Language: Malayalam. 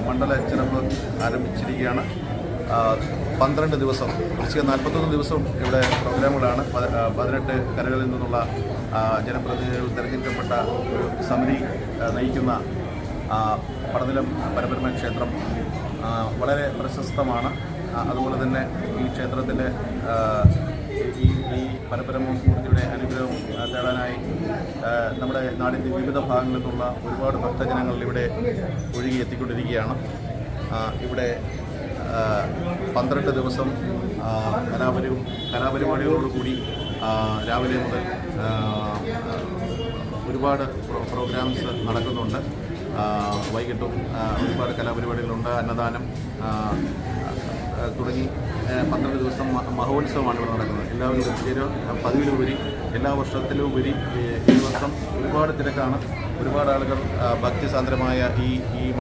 മണ്ഡല ചെലവ് ആരംഭിച്ചിരിക്കുകയാണ്. 12 ദിവസം, വൃശ്ചിക 41 ദിവസവും ഇവിടെ പ്രോഗ്രാമുകളാണ്. 18 കരകളിൽ നിന്നുള്ള ജനപ്രതിനിധികൾ തിരഞ്ഞെടുക്കപ്പെട്ട ഒരു സമിതി നയിക്കുന്ന പടനിലം പരബ്രഹ്മ ക്ഷേത്രം വളരെ പ്രശസ്തമാണ്. അതുപോലെ തന്നെ ഈ ക്ഷേത്രത്തിലെ ഈ പരബ്രഹ്മമൂർത്തിയുടെ അനുഗ്രഹം തേടാനായി നമ്മുടെ നാടിൻ്റെ വിവിധ ഭാഗങ്ങളിൽ നിന്നുള്ള ഒരുപാട് ഭക്തജനങ്ങൾ ഇവിടെ ഒഴുകി എത്തിക്കൊണ്ടിരിക്കുകയാണ്. ഇവിടെ 12 ദിവസം കലാപരിപാടികളോടുകൂടി രാവിലെ മുതൽ ഒരുപാട് പ്രോഗ്രാംസ് നടക്കുന്നുണ്ട്. വൈകിട്ടും ഒരുപാട് കലാപരിപാടികളുണ്ട്. അന്നദാനം തുടങ്ങി 12 ദിവസം മഹോത്സവമാണ് ഇവിടെ നടക്കുന്നത്. എല്ലാവരും പതിവിലുപരി എല്ലാ വർഷത്തിലുപരി ഈ വർഷം ഒരുപാട് തിരക്കാണ്. ഒരുപാട് ആളുകൾ ഭക്തിസാന്ദ്രമായ ഈ